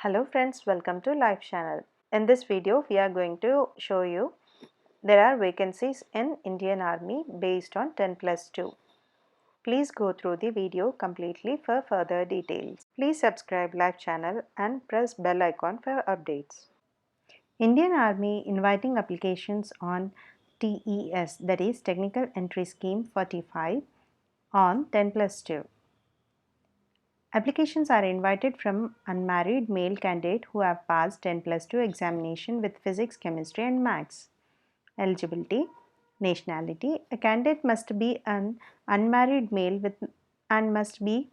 Hello friends, welcome to Live Channel. In this video, we are going to show you there are vacancies in Indian Army based on 10+2. Please go through the video completely for further details. Please subscribe Live Channel and press bell icon for updates. Indian Army inviting applications on TES, that is Technical Entry Scheme 45 on 10+2. Applications are invited from unmarried male candidate who have passed 10+2 examination with physics, chemistry and maths. Eligibility, nationality, a candidate must be an unmarried male and must be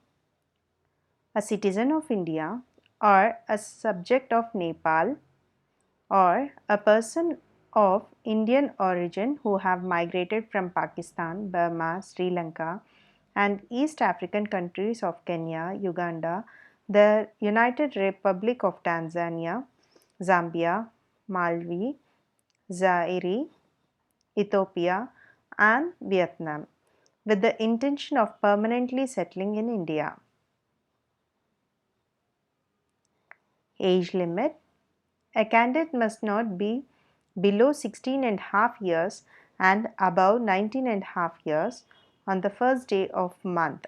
a citizen of India or a subject of Nepal or a person of Indian origin who have migrated from Pakistan, Burma, Sri Lanka and East African countries of Kenya, Uganda, the United Republic of Tanzania, Zambia, Malawi, Zaire, Ethiopia and Vietnam with the intention of permanently settling in India. Age limit. A candidate must not be below 16.5 years and above 19.5 years on the first day of month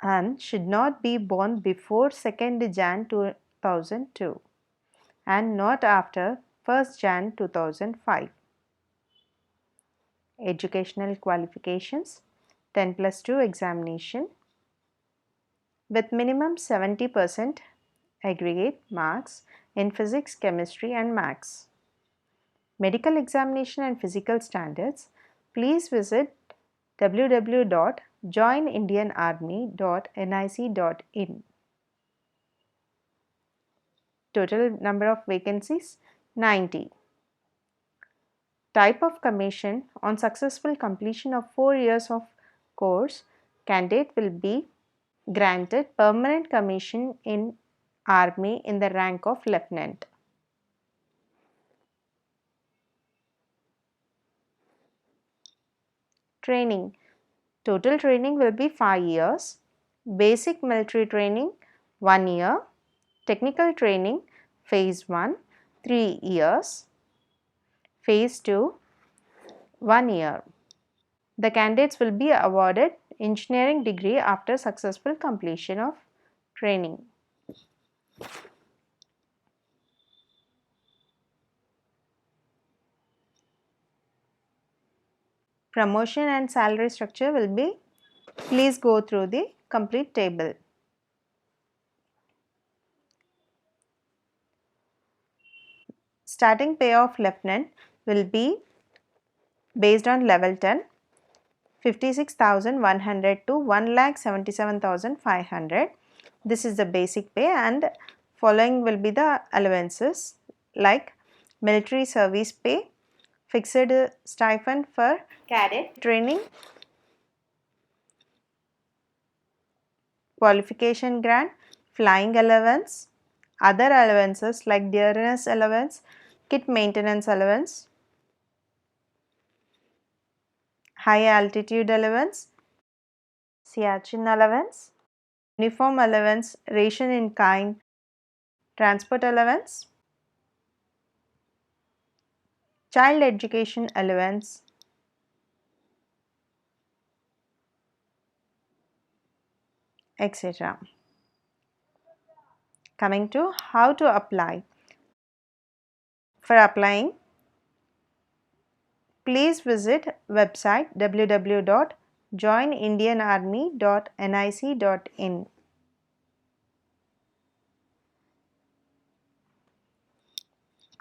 and should not be born before 2nd Jan 2002 and not after 1st Jan 2005. Educational qualifications 10+2 examination with minimum 70% aggregate marks in physics, chemistry and maths. Medical examination and physical standards. Please visit www.joinindianarmy.nic.in. Total number of vacancies 90. Type of commission. On successful completion of 4 years of course, candidate will be granted permanent commission in Army in the rank of lieutenant. Training. Total training will be 5 years. Basic military training 1 year. Technical training phase 1 3 years. Phase 2 1 year. The candidates will be awarded engineering degree after successful completion of training. Promotion and salary structure will be, please go through the complete table. Starting pay of lieutenant will be based on level 10, 56,100 to 1,77,500. This is the basic pay and following will be the allowances like military service pay, fixed stipend for cadet training, qualification grant, flying allowance, other allowances like dearness allowance, kit maintenance allowance, high altitude allowance, Siachen allowance, uniform allowance, ration in kind, transport allowance, child education allowance, etc. Coming to how to apply. For applying, please visit website www.joinindianarmy.nic.in.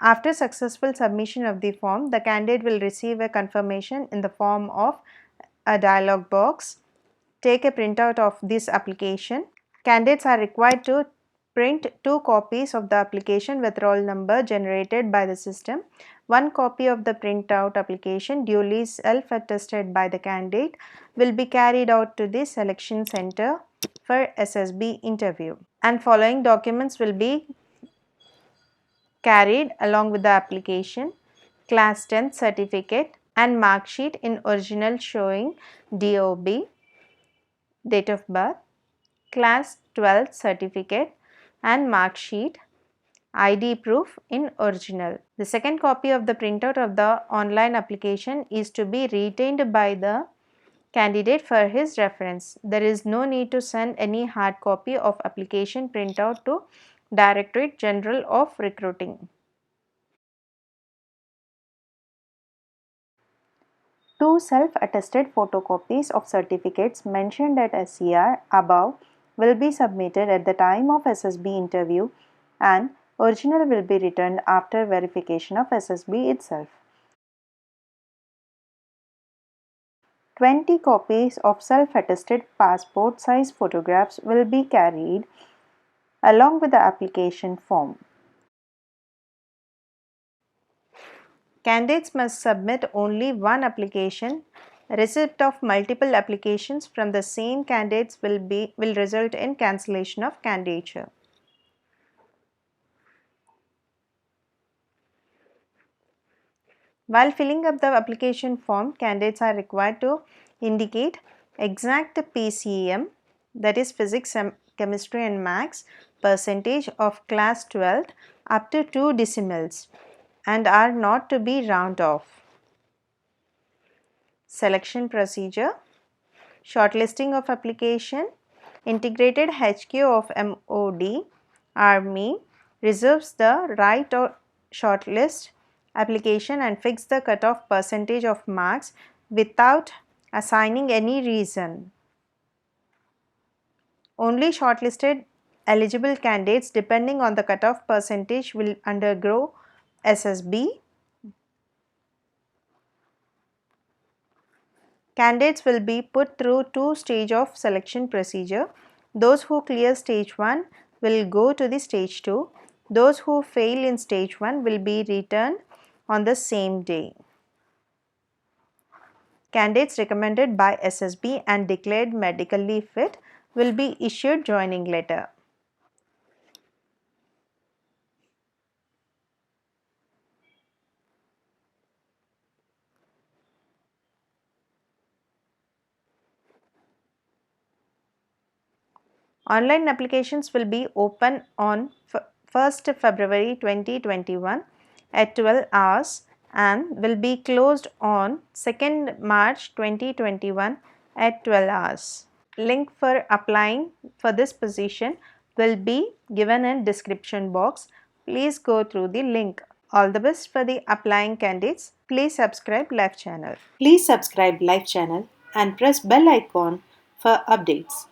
After successful submission of the form, the candidate will receive a confirmation in the form of a dialog box. Take a printout of this application. Candidates are required to print 2 copies of the application with roll number generated by the system. 1 copy of the printout application duly self-attested by the candidate will be carried out to the selection center for SSB interview. And following documents will be carried along with the application: class 10 certificate and mark sheet in original showing DOB, date of birth, class 12th certificate and mark sheet, ID proof in original. The second copy of the printout of the online application is to be retained by the candidate for his reference. There is no need to send any hard copy of application printout to Directorate General of Recruiting. Two self-attested photocopies of certificates mentioned at SCR above will be submitted at the time of SSB interview and original will be returned after verification of SSB itself. 20 copies of self-attested passport size photographs will be carried along with the application form. Candidates must submit only one application. Receipt of multiple applications from the same candidates will result in cancellation of candidature. While filling up the application form, candidates are required to indicate exact PCM, that is physics, chemistry and maths percentage of class 12 up to 2 decimals and are not to be round off. Selection procedure, shortlisting of application, integrated HQ of MOD, Army reserves the right to shortlist application and fix the cutoff percentage of marks without assigning any reason. Only shortlisted eligible candidates depending on the cutoff percentage will undergo SSB. Candidates will be put through two-stage of selection procedure. Those who clear stage 1 will go to the stage 2. Those who fail in stage 1 will be returned on the same day. Candidates recommended by SSB and declared medically fit will be issued joining letter. Online applications will be open on 1st February 2021 at 12 hours and will be closed on 2nd March 2021 at 12 hours. Link for applying for this position will be given in description box. Please go through the link. All the best for the applying candidates. Please subscribe Live channel. Please subscribe Live channel and press bell icon for updates.